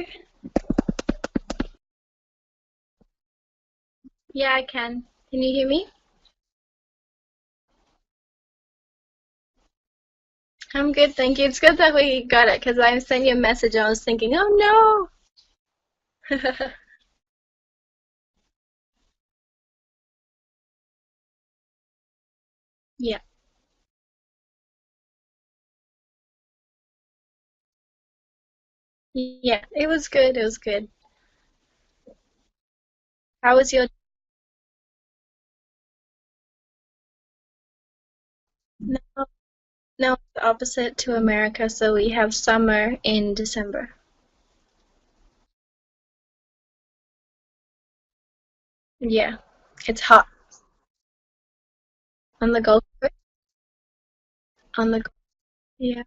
hear? Yeah, I can. Can you hear me? I'm good, thank you. It's good that we got it because I sent you a message and I was thinking, oh no. Yeah. Yeah, it was good. It was good. How was your? No, no, it's opposite to America, so we have summer in December. Yeah, it's hot on the Gulf Coast. On the yeah,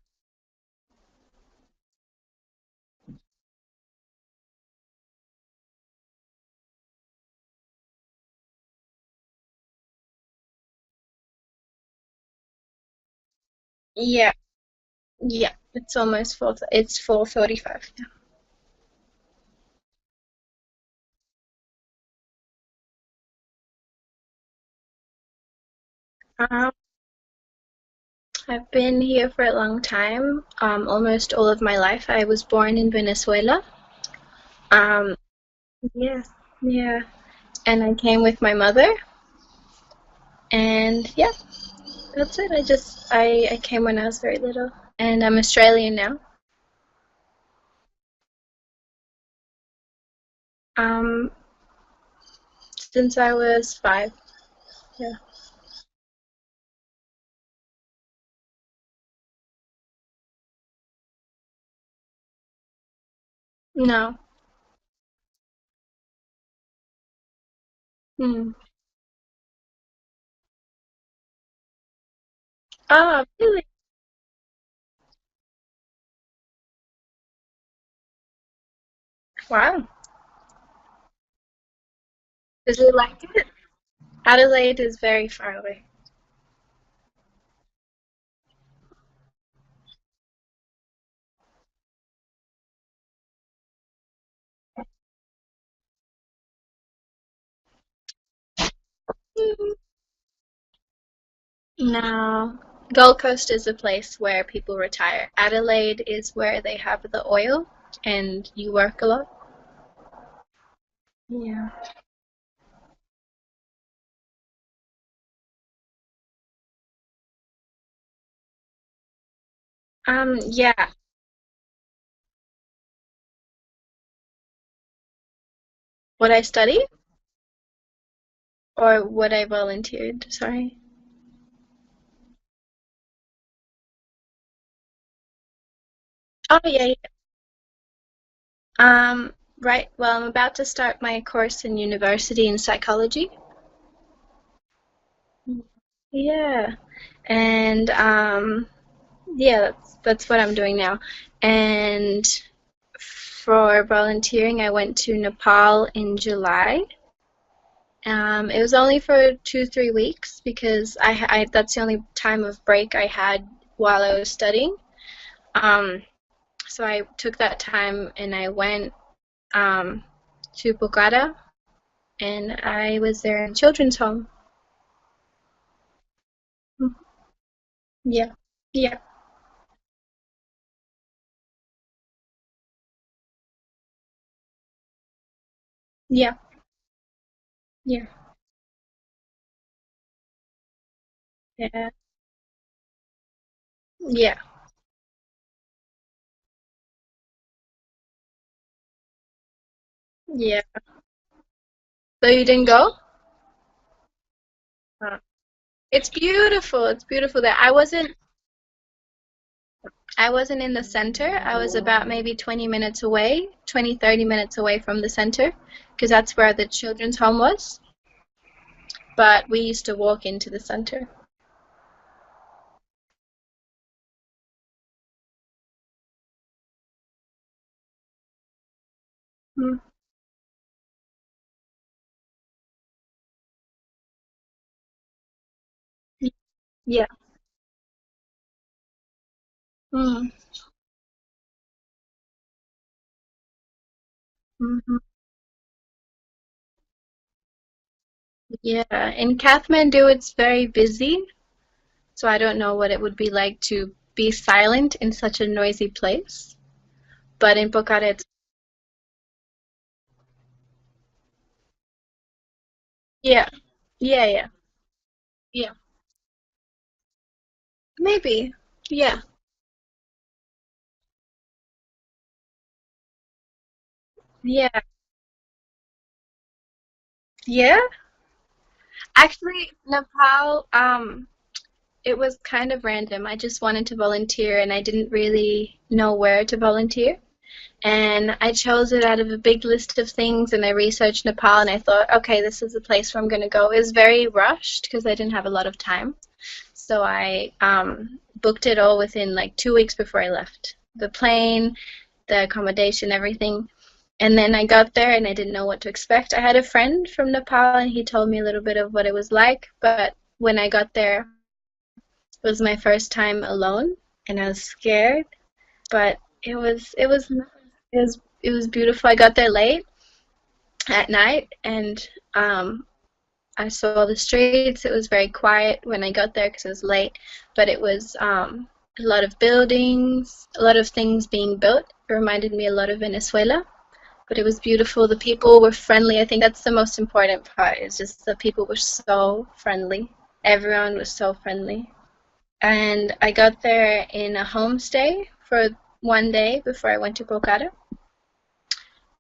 yeah, yeah. It's almost four. It's 4:45. Um, I've been here for a long time, almost all of my life. I was born in Venezuela. Um, yeah, yeah, and I came with my mother, and yeah, that's it. I came when I was very little, and I'm Australian now. Um, since I was 5. Yeah. No. Hmm. Oh, really? Wow. Did you like it? Adelaide is very far away. Hmm. No. Gold Coast is a place where people retire. Adelaide is where they have the oil and you work a lot. Yeah. Yeah. What I study or what I volunteered, sorry. Oh, yeah, yeah. Right. Well, I'm about to start my course in university in psychology. Yeah. And yeah, that's what I'm doing now. And for volunteering, I went to Nepal in July. It was only for 2, 3 weeks because that's the only time of break I had while I was studying. Um, so I took that time and I went um, to Pokhara and I was there in children's home. Yeah, yeah, yeah, yeah, yeah, yeah, yeah. So you didn't go? Uh, It's beautiful. It's beautiful there. I wasn't in the center. I was about maybe 20 minutes away, 20, 30 minutes away from the center, because that's where the children's home was. But we used to walk into the center. Mm. Yeah. Mm. Hmm. Yeah, in Kathmandu it's very busy, so I don't know what it would be like to be silent in such a noisy place. But in Pokhara, it's yeah, yeah, yeah. Maybe, yeah, yeah, yeah. Actually, Nepal, it was kind of random. I just wanted to volunteer, and I didn't really know where to volunteer. And I chose it out of a big list of things, and I researched Nepal, and I thought, okay, this is the place where I'm going to go. It was very rushed because I didn't have a lot of time. So I booked it all within like 2 weeks before I left. The plane, the accommodation, everything. And then I got there and I didn't know what to expect. I had a friend from Nepal and he told me a little bit of what it was like, but when I got there, it was my first time alone and I was scared, but it was beautiful. I got there late at night and I saw the streets. It was very quiet when I got there because it was late, but it was a lot of buildings, a lot of things being built. It reminded me a lot of Venezuela, but it was beautiful. The people were friendly. I think that's the most important part. Is just the people were so friendly. Everyone was so friendly. And I got there in a homestay for one day before I went to Kolkata,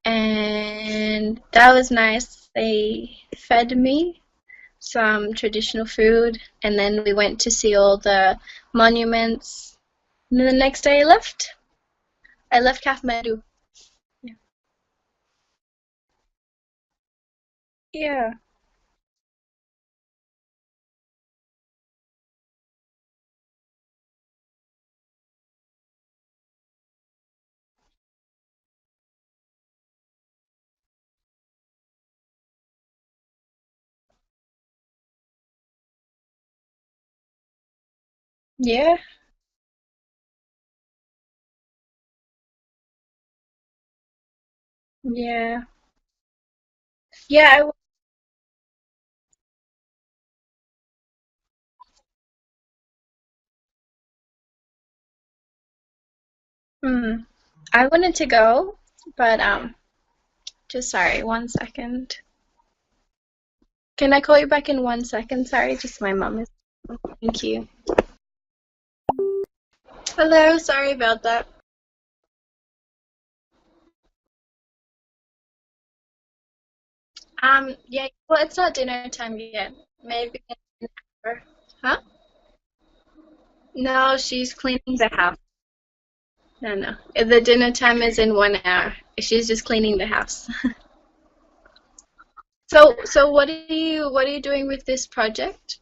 and that was nice. They fed me some traditional food, and then we went to see all the monuments. And then the next day I left. I left Kathmandu. Yeah. Yeah. Yeah. Yeah. Yeah. I wanted to go, but just sorry, 1 second. Can I call you back in 1 second? Sorry, just my mom is. Thank you. Hello, sorry about that. Yeah, well, it's not dinner time yet. Maybe in an hour. Huh? No, she's cleaning the house. No, no. The dinner time is in 1 hour. She's just cleaning the house. So what are you doing with this project?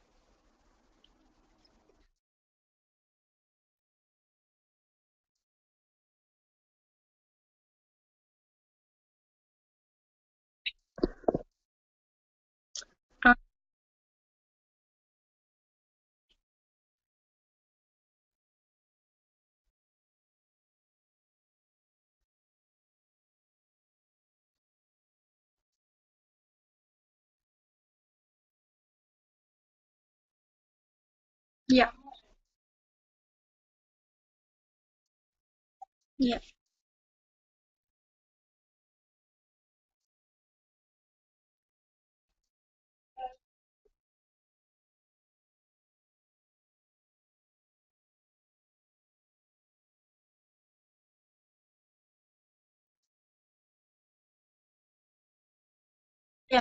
Uh, yeah, yeah, yeah,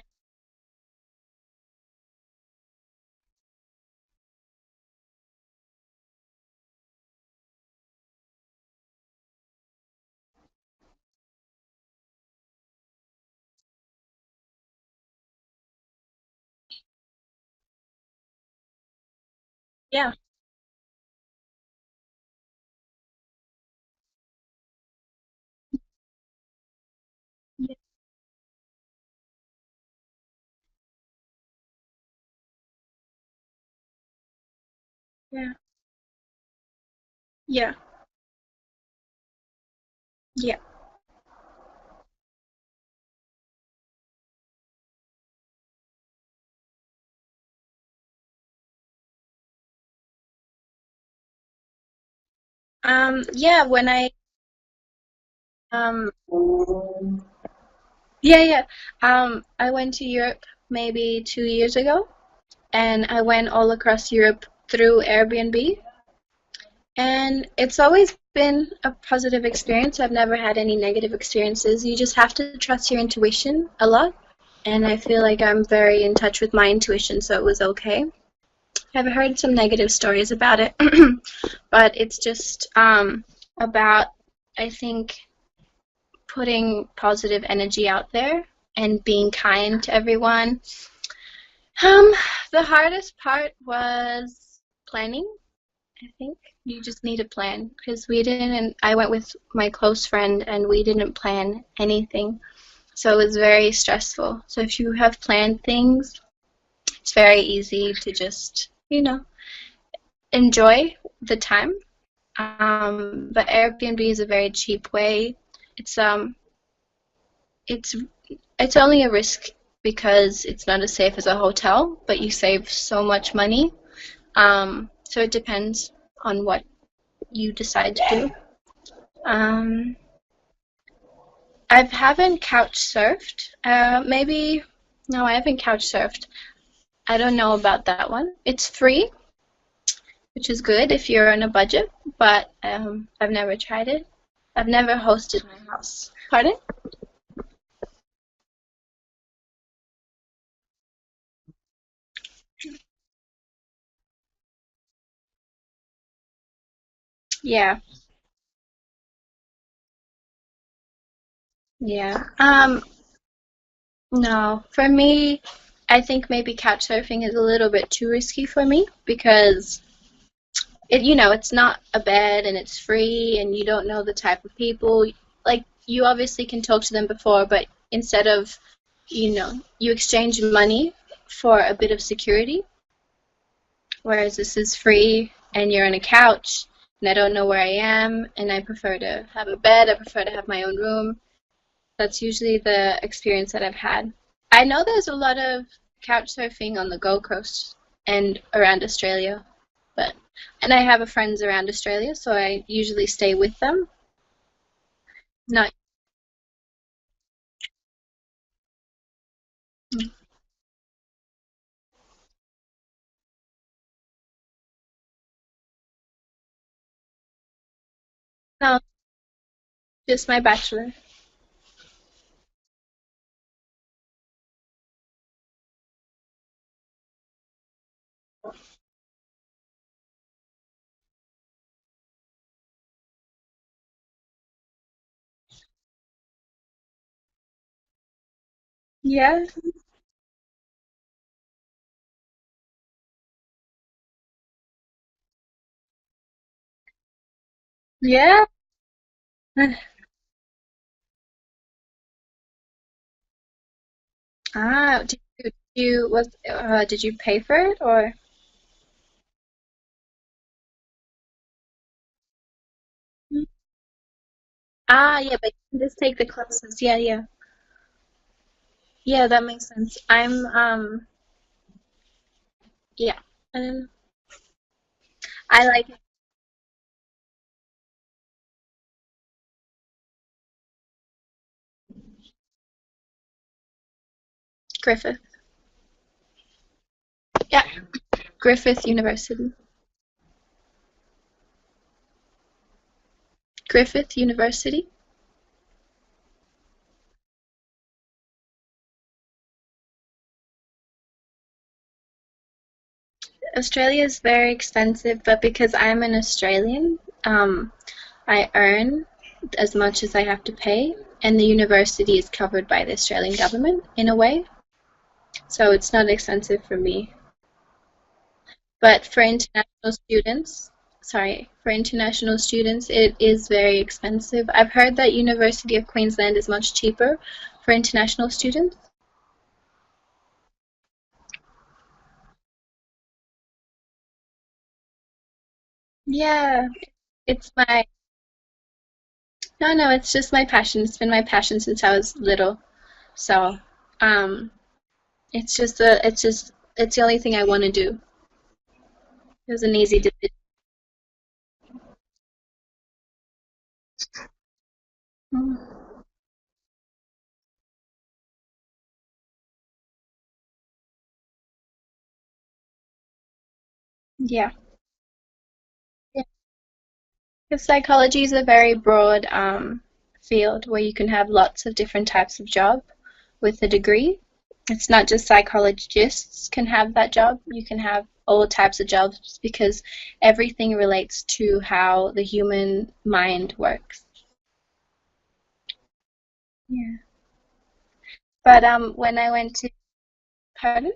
yeah, yeah, yeah, yeah, yeah. Yeah, when um, yeah, yeah, I went to Europe maybe 2 years ago, and I went all across Europe through Airbnb, and it's always been a positive experience. I've never had any negative experiences. You just have to trust your intuition a lot, and I feel like I'm very in touch with my intuition, so it was okay. I've heard some negative stories about it, but it's just about, I think, putting positive energy out there and being kind to everyone. Um, the hardest part was planning. I think you just need a plan because we didn't. I went with my close friend and we didn't plan anything, so it was very stressful. So if you have planned things, it's very easy to just, enjoy the time. But Airbnb is a very cheap way. It's um, it's it's only a risk because it's not as safe as a hotel, but you save so much money. So it depends on what you decide to do. Um, I haven't couch surfed. Maybe no, I haven't couch surfed. I don't know about that one. It's free, which is good if you're on a budget, but I've never tried it. I've never hosted my house. Pardon? Yeah, yeah. No, for me, I think maybe couch surfing is a little bit too risky for me because it's not a bed and it's free and you don't know the type of people. Like you obviously can talk to them before, but instead of, you exchange money for a bit of security, whereas this is free and you're on a couch and I don't know where I am and I prefer to have a bed, I prefer to have my own room. That's usually the experience that I've had. I know there's a lot of couch surfing on the Gold Coast and around Australia, but and I have a friends around Australia, so I usually stay with them. Not no, just my bachelor. Yeah, yeah. Ah, did you pay for it or? Ah, yeah, but you can just take the classes. Yeah, yeah, yeah. That makes sense. Yeah. Um, I like Griffith. Yeah, Griffith University. Griffith University. Australia is very expensive, but because I'm an Australian, I earn as much as I have to pay, and the university is covered by the Australian government in a way, so it's not expensive for me. But for international students, it is very expensive. I've heard that University of Queensland is much cheaper for international students. Yeah, it's my no, no, it's just my passion. It's been my passion since I was little. So, um, it's the only thing I want to do. It was an easy decision. Mm. Yeah. Yeah. 'Cause psychology is a very broad field where you can have lots of different types of job with a degree. It's not just psychologists can have that job. You can have all types of jobs because everything relates to how the human mind works. Yeah. But when I went to, pardon?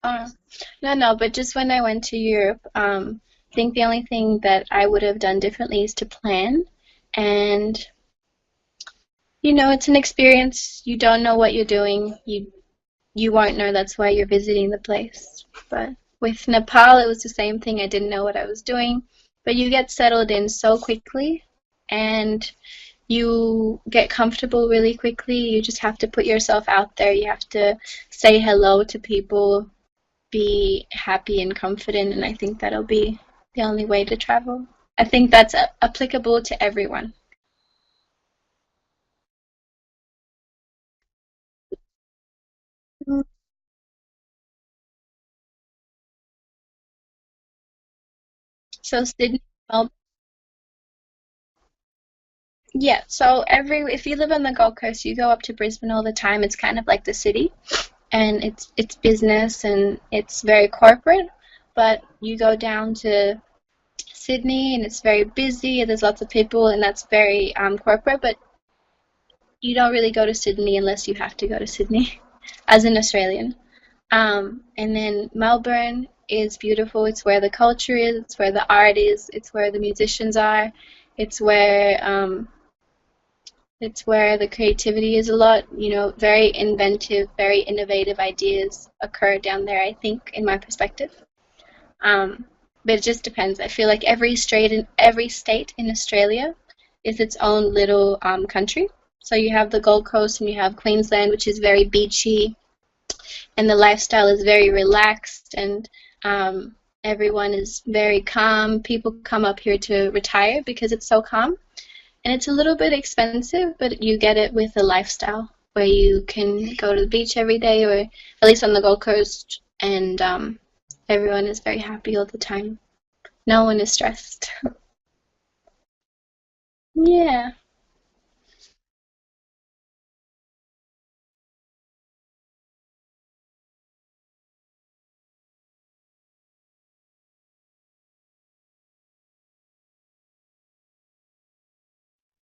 Uh, no, no, but just when I went to Europe, I think the only thing that I would have done differently is to plan. And, it's an experience. You don't know what you're doing. You won't know that's why you're visiting the place. But with Nepal, it was the same thing. I didn't know what I was doing. But you get settled in so quickly and you get comfortable really quickly. You just have to put yourself out there. You have to say hello to people, be happy and confident, and I think that'll be the only way to travel. I think that's applicable to everyone. So Sydney, Melbourne, yeah. So if you live on the Gold Coast, you go up to Brisbane all the time. It's kind of like the city, and it's business and it's very corporate. But you go down to Sydney, and it's very busy. There's lots of people, and that's very corporate. But you don't really go to Sydney unless you have to go to Sydney, as an Australian. And then Melbourne is beautiful. It's where the culture is. It's where the art is. It's where the musicians are. It's where um, it's where the creativity is a lot. Very inventive, very innovative ideas occur down there. I think, in my perspective. Um, but it just depends. I feel like every state in Australia is its own little country. So you have the Gold Coast and you have Queensland, which is very beachy, and the lifestyle is very relaxed, and everyone is very calm. People come up here to retire because it's so calm, and it's a little bit expensive, but you get it with a lifestyle where you can go to the beach every day, or at least on the Gold Coast, and everyone is very happy all the time. No one is stressed. Yeah,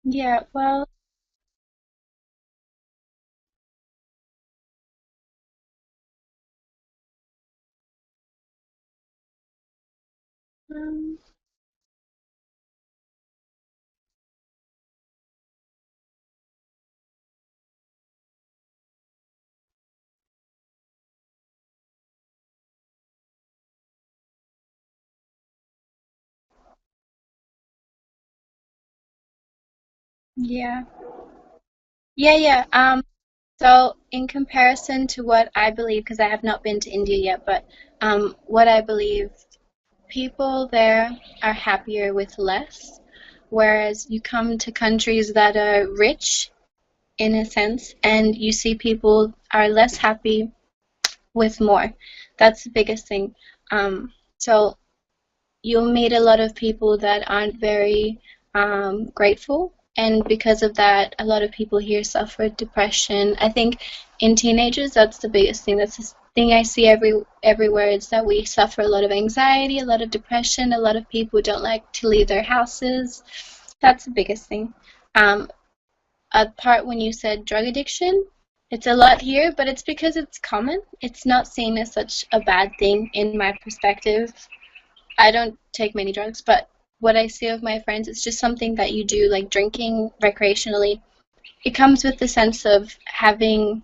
yeah. Well, um, yeah, yeah, yeah. So in comparison to what I believe, because I have not been to India yet, but what I believe, people there are happier with less, whereas you come to countries that are rich in a sense, and you see people are less happy with more. That's the biggest thing. So you'll meet a lot of people that aren't very grateful, and because of that, a lot of people here suffer depression. I think in teenagers, that's the biggest thing. That's the thing I see everywhere is that we suffer a lot of anxiety, a lot of depression. A lot of people don't like to leave their houses. That's the biggest thing. Um, Apart when you said drug addiction, it's a lot here, but it's because it's common. It's not seen as such a bad thing in my perspective. I don't take many drugs, but what I see of my friends, it's just something that you do, like drinking recreationally. It comes with the sense of having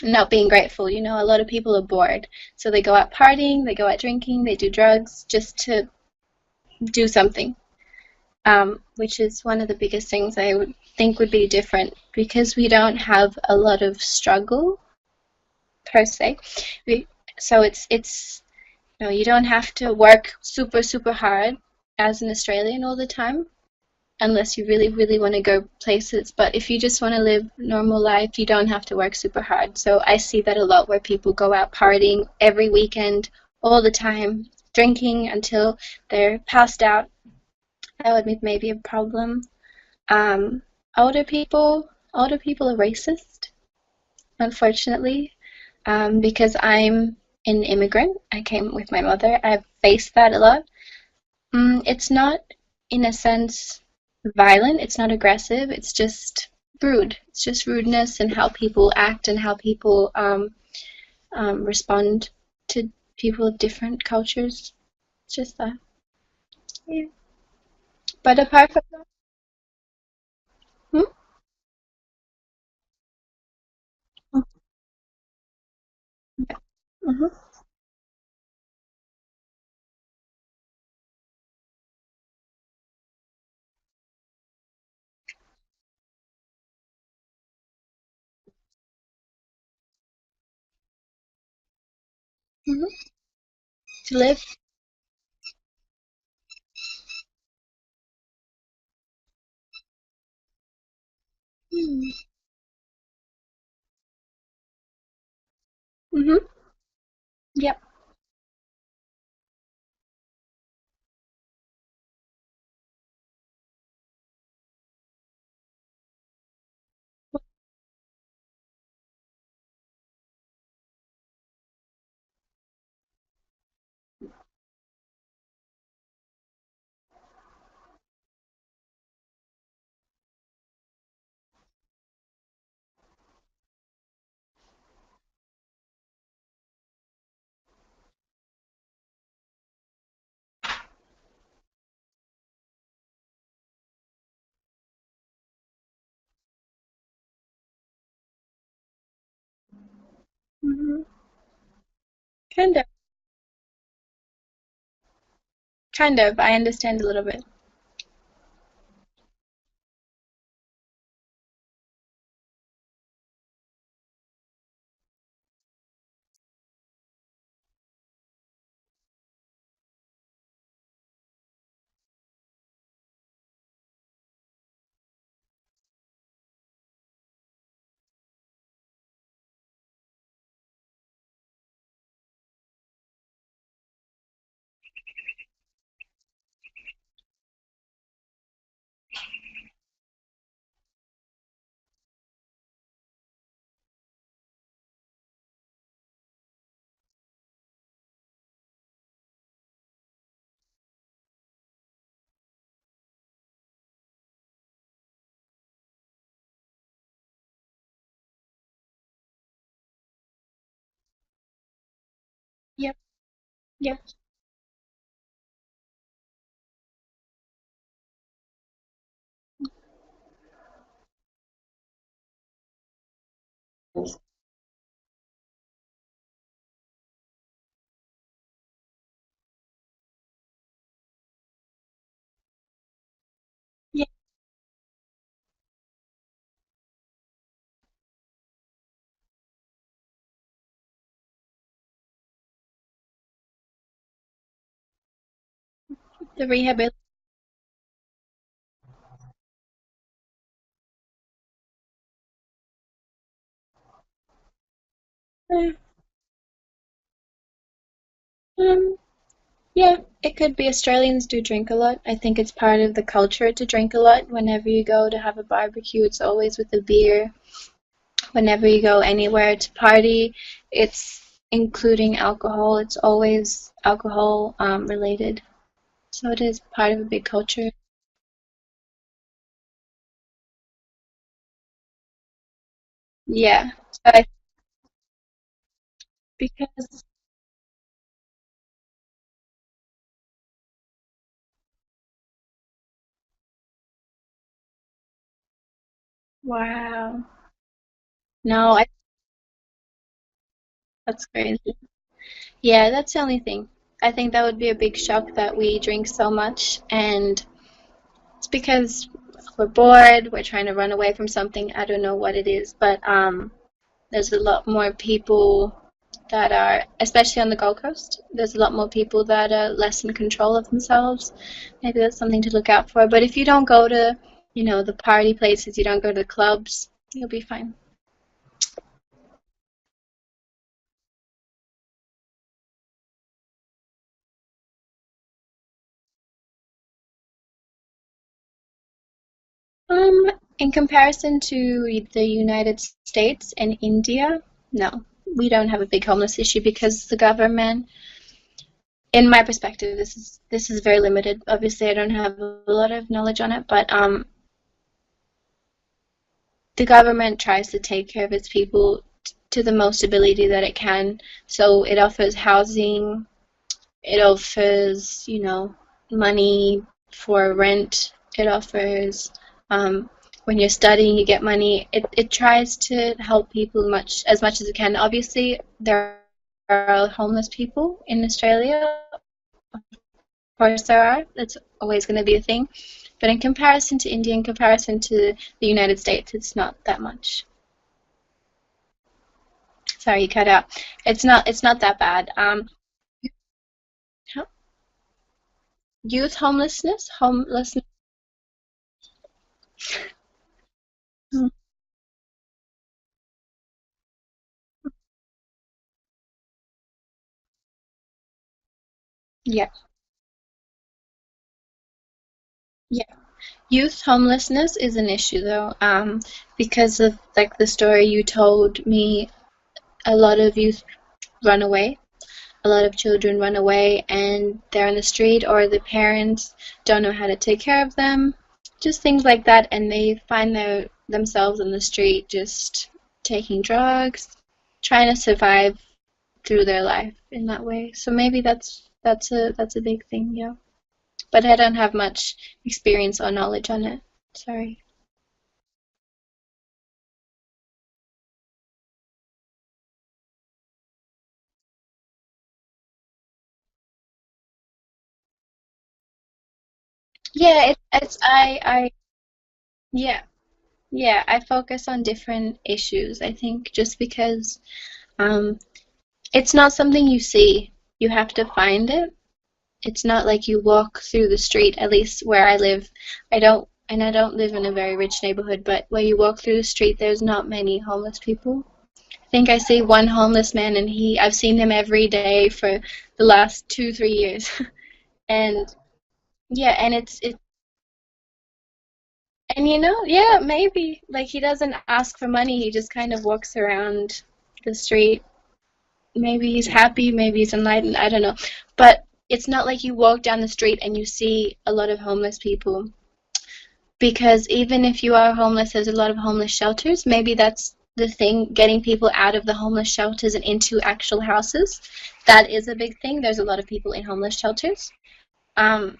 not being grateful. A lot of people are bored, so they go out partying, they go out drinking, they do drugs just to do something, which is one of the biggest things I would think would be different because we don't have a lot of struggle per se. We, so it's you don't have to work super, super hard as an Australian all the time. unless you really, really want to go places. But if you just want to live normal life, you don't have to work super hard. So I see that a lot where people go out partying every weekend, all the time, drinking until they're passed out. That would be maybe a problem. Um, older people are racist, unfortunately, because I'm an immigrant. I came with my mother. I've faced that a lot. It's not, in a sense, violent. It's not aggressive. It's just rude. It's just rudeness and how people act and how people respond to people of different cultures. It's just that. Yeah. But apart from that, hmm? Yeah. Hmm. Hmm. To live. Mm-hmm. Yep. Hmm. Kind of. Kind of. I understand a little bit. Yep. Yep. Yeah. The rehabilitation. Um, yeah, it could be. Australians do drink a lot. I think it's part of the culture to drink a lot. Whenever you go to have a barbecue, it's always with a beer. Whenever you go anywhere to party, it's including alcohol. It's always alcohol related. So it is part of a big culture. Yeah. Because, wow. No, that's crazy. Yeah, that's the only thing. I think that would be a big shock that we drink so much, and it's because we're bored, we're trying to run away from something. I don't know what it is, but there's a lot more people that are, especially on the Gold Coast, there's a lot more people that are less in control of themselves. Maybe that's something to look out for. But if you don't go to, the party places, you don't go to the clubs, you'll be fine. In comparison to the United States and India, no, we don't have a big homeless issue because the government, in my perspective, this is very limited. Obviously, I don't have a lot of knowledge on it, but the government tries to take care of its people to the most ability that it can. So it offers housing, it offers, money for rent, it offers when you're studying, you get money. It tries to help people as much as it can. Obviously, there are homeless people in Australia. Of course, there are. That's always going to be a thing. But in comparison to India, in comparison to the United States, it's not that much. Sorry, you cut out. It's not that bad. Youth homelessness. Mm, yeah, yeah. Youth homelessness is an issue though, because of like the story you told me. A lot of youth run away. A lot of children run away, and they're on the street, or the parents don't know how to take care of them. Just things like that, and they find themselves on the street, just taking drugs, trying to survive through their life in that way. So maybe that's a big thing, yeah. But I don't have much experience or knowledge on it. Sorry. Yeah, yeah, yeah. I focus on different issues. I think just because um, it's not something you see. You have to find it. It's not like you walk through the street. At least where I live, I don't live in a very rich neighborhood. But where you walk through the street, there's not many homeless people. I think I see one homeless man, and I've seen him every day for the last 2, 3 years. And yeah, and yeah, maybe like he doesn't ask for money. He just kind of walks around the street. Maybe he's happy, maybe he's enlightened, I don't know. But it's not like you walk down the street and you see a lot of homeless people. Because even if you are homeless, there's a lot of homeless shelters. Maybe that's the thing, getting people out of the homeless shelters and into actual houses. That is a big thing. There's a lot of people in homeless shelters. Um,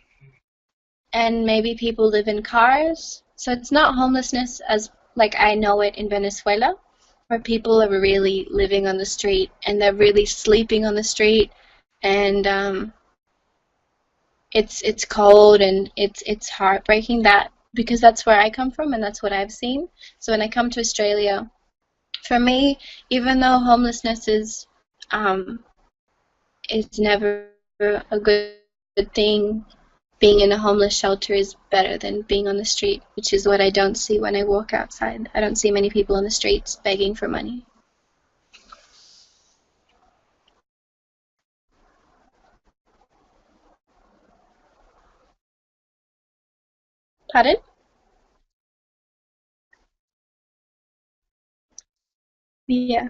and maybe people live in cars. So it's not homelessness as like I know it in Venezuela, where people are really living on the street and they're really sleeping on the street, and it's cold and it's heartbreaking that because that's where I come from and that's what I've seen. So when I come to Australia, for me, even though homelessness um, is never a good thing, being in a homeless shelter is better than being on the street, which is what I don't see when I walk outside. I don't see many people on the streets begging for money. Pardon? Yeah.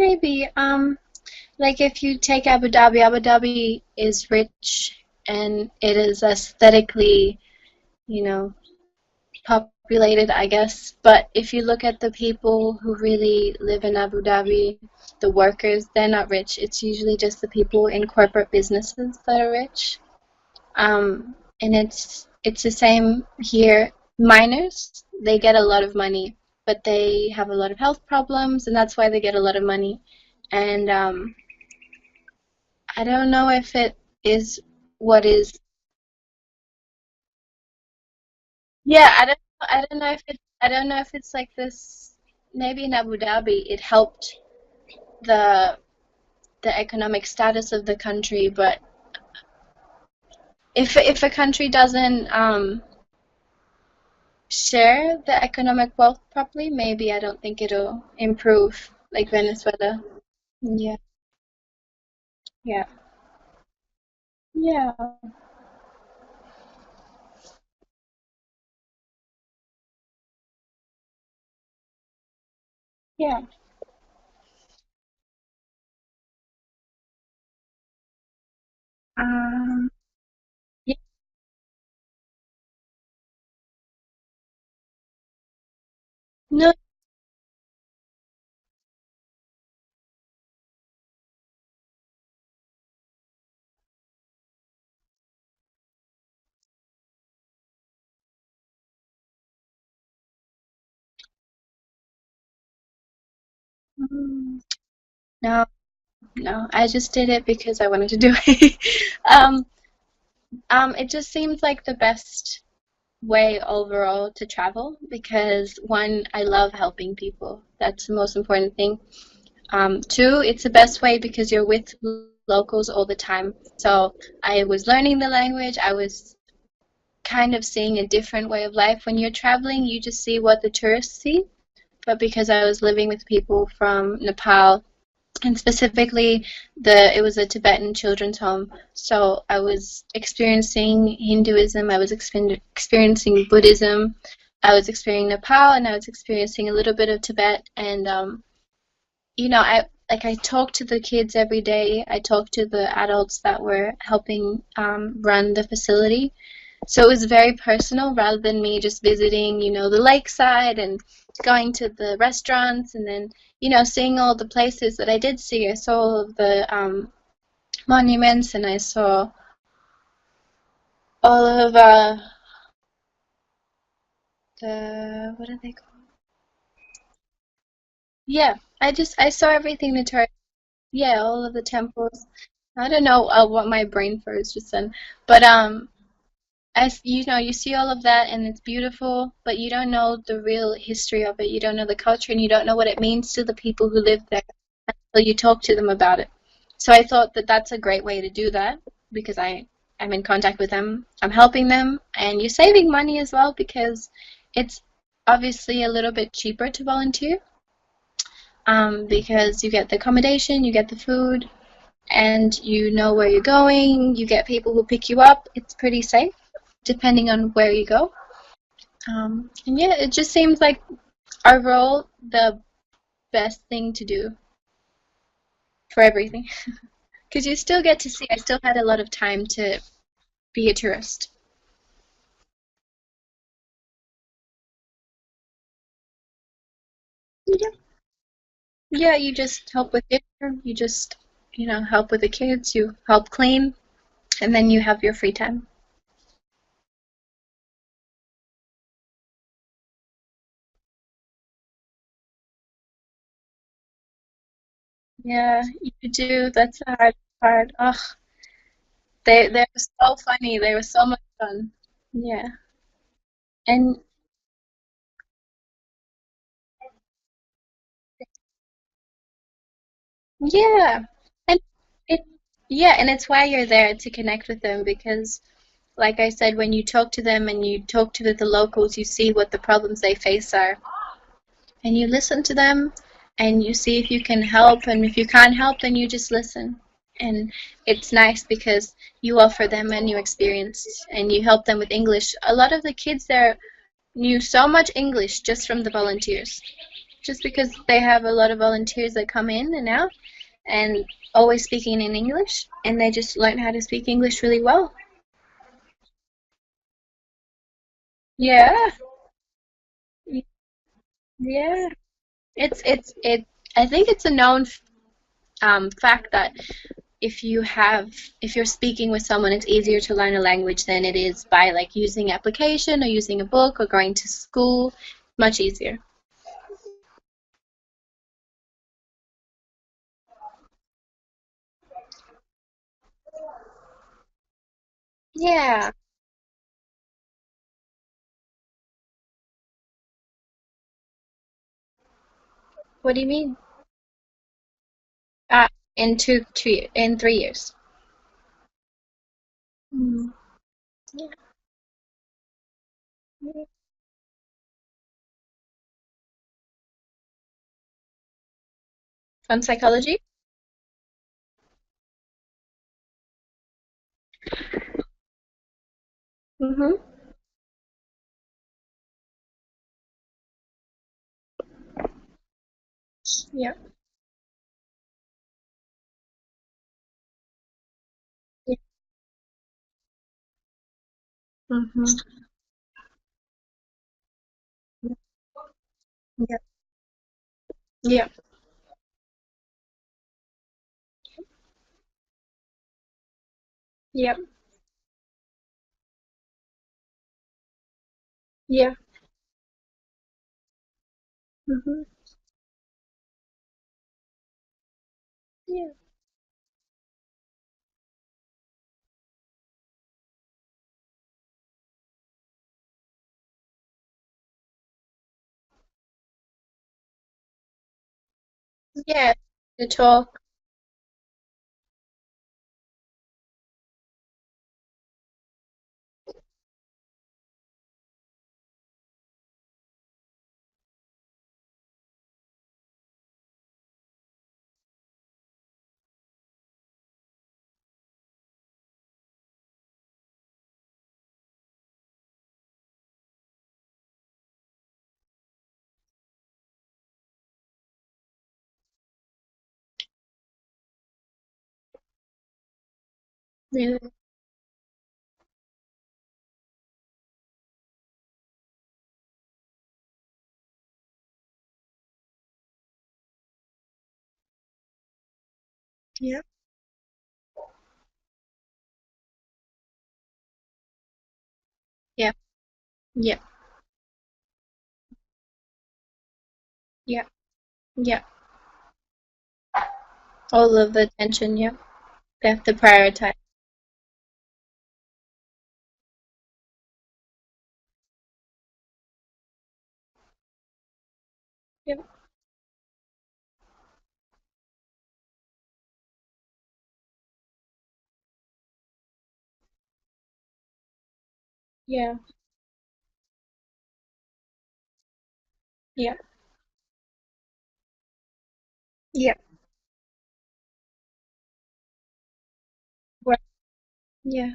Maybe. Like if you take Abu Dhabi, Abu Dhabi is rich and it is aesthetically, you know, populated, I guess. But if you look at the people who really live in Abu Dhabi, the workers, they're not rich. It's usually just the people in corporate businesses that are rich. And it's the same here. Miners, they get a lot of money, but they have a lot of health problems, and that's why they get a lot of money. And I don't know if it is what is. Yeah, I don't know if I don't know if it's like this. Maybe in Abu Dhabi, it helped the the economic status of the country, but if a country doesn't share the economic wealth properly, maybe I don't think it'll improve like Venezuela. Yeah, yeah, yeah, yeah. Um, yeah, no, mm, no, no. I just did it because I wanted to do it. um, it just seems like the best way overall to travel because one, I love helping people. That's the most important thing. Two, it's the best way because you're with locals all the time. So I was learning the language. I was kind of seeing a different way of life. When you're traveling, you just see what the tourists see. But because I was living with people from Nepal, and specifically it was a Tibetan children's home, so I was experiencing Hinduism, I was experiencing Buddhism, I was experiencing Nepal, and I was experiencing a little bit of Tibet. And I talked to the kids every day. I talked to the adults that were helping run the facility. So it was very personal rather than me just visiting, the lakeside and going to the restaurants and then, seeing all the places that I did see. I saw all of the monuments and I saw all of what are they called? Yeah, I saw everything the tourist. Yeah, all of the temples. I don't know what my brain froze just then, but you see all of that and it's beautiful, but you don't know the real history of it. You don't know the culture and you don't know what it means to the people who live there until you talk to them about it. So I thought that that's a great way to do that because I'm in contact with them, I'm helping them, and you're saving money as well because it's obviously a little bit cheaper to volunteer because you get the accommodation, you get the food, and you know where you're going, you get people who pick you up. It's pretty safe depending on where you go. And yeah, it just seems like overall the best thing to do for everything. Because you still get to see, I still had a lot of time to be a tourist. Yeah, yeah, you just help with dinner, you just, help with the kids, you help clean, and then you have your free time. Yeah, you do. That's the hard part. Ugh, they were so funny. They were so much fun. Yeah. And yeah. And it yeah, and it's why you're there to connect with them because like I said, when you talk to them and you talk to the locals, you see what the problems they face are. And you listen to them and you see if you can help. And if you can't help, then you just listen. And it's nice because you offer them a new experience and you help them with English. A lot of the kids there knew so much English just from the volunteers. just because they have a lot of volunteers that come in and out and always speaking in English, and they just learn how to speak English really well. Yeah, yeah. It. I think it's a known fact that if you're speaking with someone, it's easier to learn a language than it is by like using application or using a book or going to school. Much easier. Yeah. What do you mean? Uh, in in 3 years. Mm. Yeah. Fun psychology. Mhm. Yeah. Yeah. Mhm. Yeah. Yeah. Yeah. Yeah. Mhm. Yeah. Yeah. To talk. Yeah. Yeah. Yeah. Yeah. Yeah. Yeah. All of the attention. Yeah. They have to prioritize. Yeah. Yeah. Yeah. Yeah. Right. Yeah.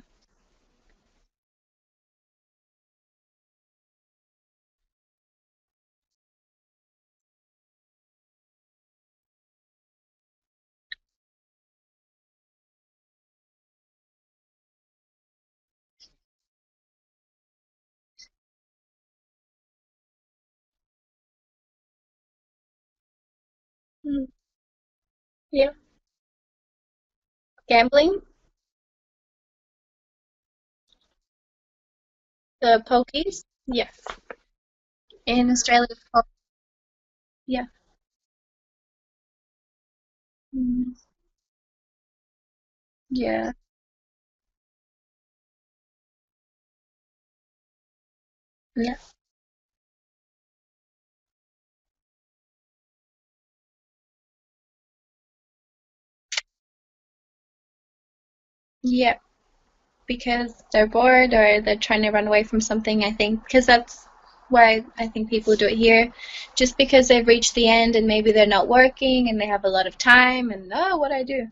Mm. Yeah. Gambling. The pokies. Yes. In Australia. Yeah. Mm. Yeah. Yeah. Yeah. Because they're bored or they're trying to run away from something, I think. Because that's why I think people do it here. Just because they've reached the end and maybe they're not working and they have a lot of time and, oh, what do I do?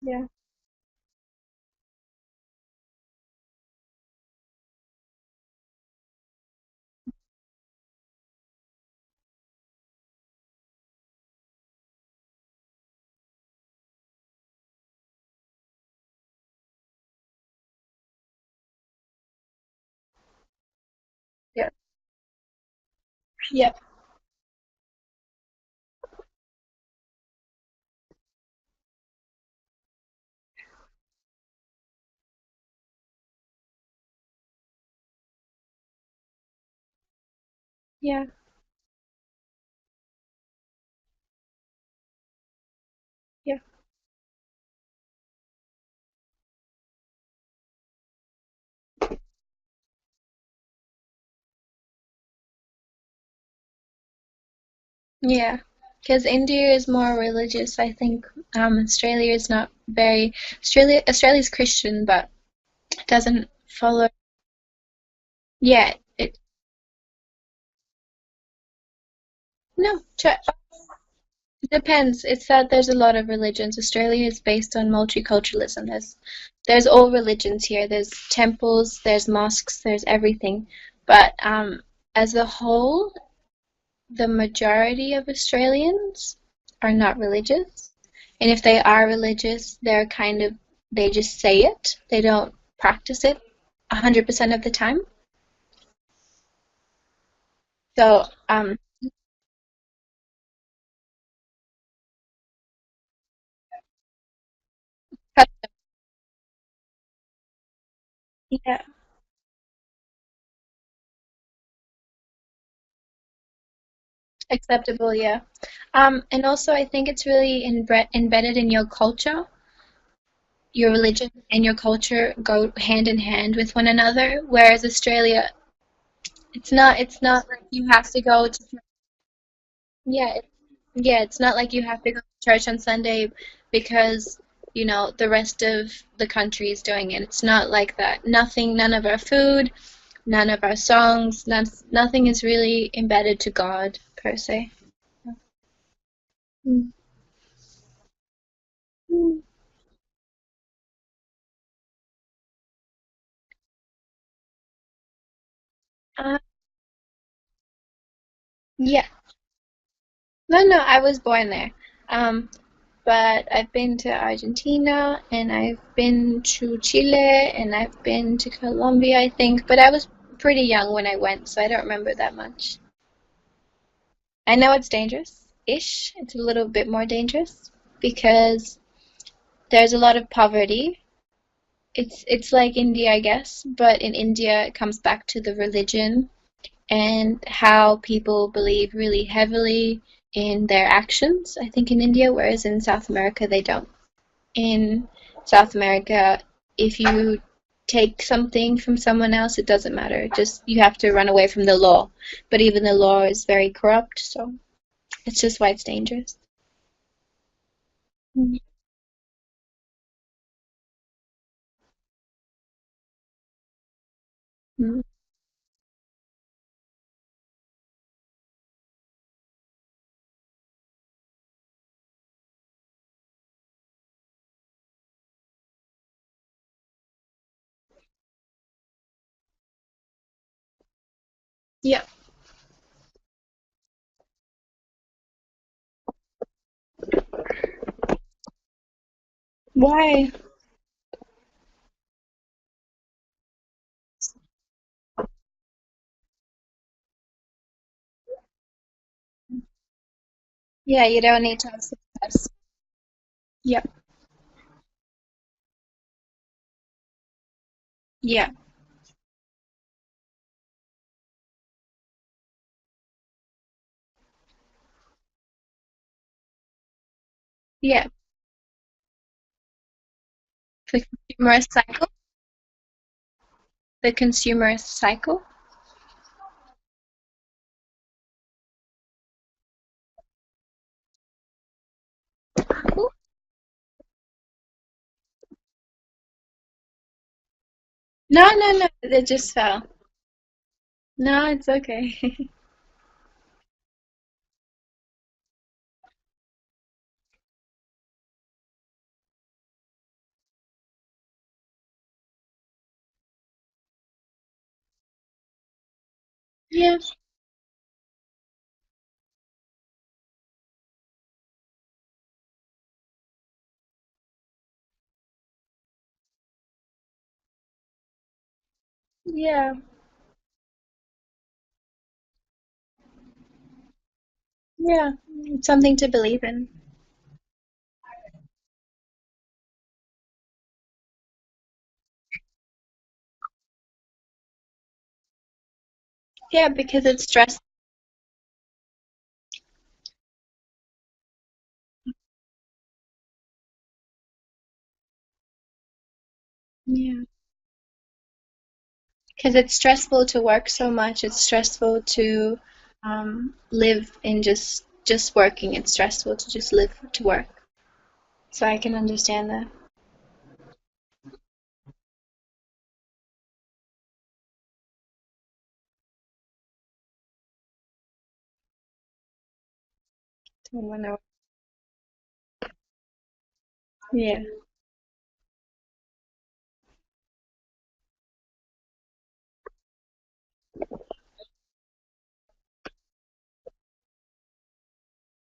Yeah. Yeah. Yeah. Yeah. Yeah. Yeah. Because India is more religious, I think. Australia is not very. Australia's Christian, but it doesn't follow. Yeah. It no. It depends. It's that there's a lot of religions. Australia is based on multiculturalism. There's all religions here. There's temples, there's mosques, there's everything. But as a whole, the majority of Australians are not religious. And if they are religious, they just say it. They don't practice it 100% of the time. So, yeah, acceptable, yeah. And also, I think it's really embedded in your culture. Your religion and your culture go hand in hand with one another, whereas Australia, it's not like you have to go to yeah, yeah, it's not like you have to go to church on Sunday because, the rest of the country is doing it. It's not like that. None of our food, none of our songs, nothing is really embedded to God per se. Mm. Mm. Uh, yeah. No, no, I was born there. Um, but I've been to Argentina and I've been to Chile and I've been to Colombia, I think, but I was pretty young when I went, so I don't remember that much. I know it's dangerous-ish. It's a little bit more dangerous because there's a lot of poverty. It's like India, I guess, but in India it comes back to the religion and how people believe really heavily in their actions, I think in India, whereas in South America they don't. In South America, if you take something from someone else, it doesn't matter. Just you have to run away from the law. But even the law is very corrupt, so it's just why it's dangerous. Mhm. Yeah. Why? Yeah, you don't need to have success. Yeah. Yeah. Yeah. The consumerist cycle. The consumerist cycle. Cool. No, no, no. It just fell. No, it's okay. Yeah. Yeah. Yeah. It's something to believe in. Yeah, because it's stress. Yeah. Because it's stressful to work so much. It's stressful to live in just working. It's stressful to just live to work. So I can understand that. When yeah.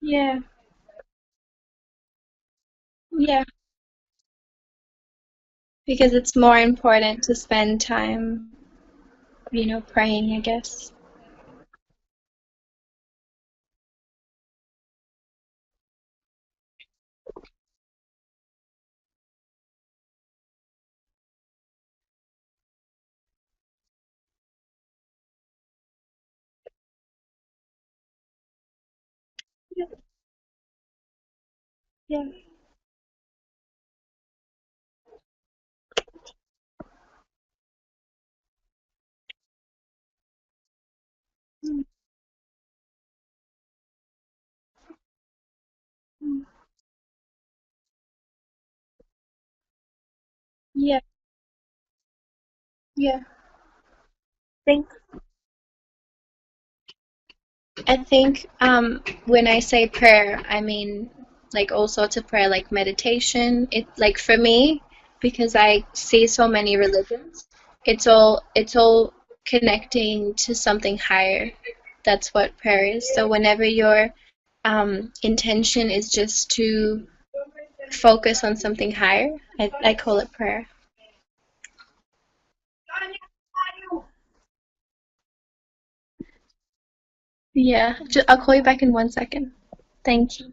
Yeah. Yeah. Because it's more important to spend time, praying, I guess. Yeah. Yeah. Mm, mm. Yeah. Yeah. Think I think when I say prayer, I mean like all sorts of prayer, like meditation. It like for me, because I see so many religions, it's all connecting to something higher. That's what prayer is. So whenever your intention is just to focus on something higher, I call it prayer. Yeah, I'll call you back in 1 second. Thank you.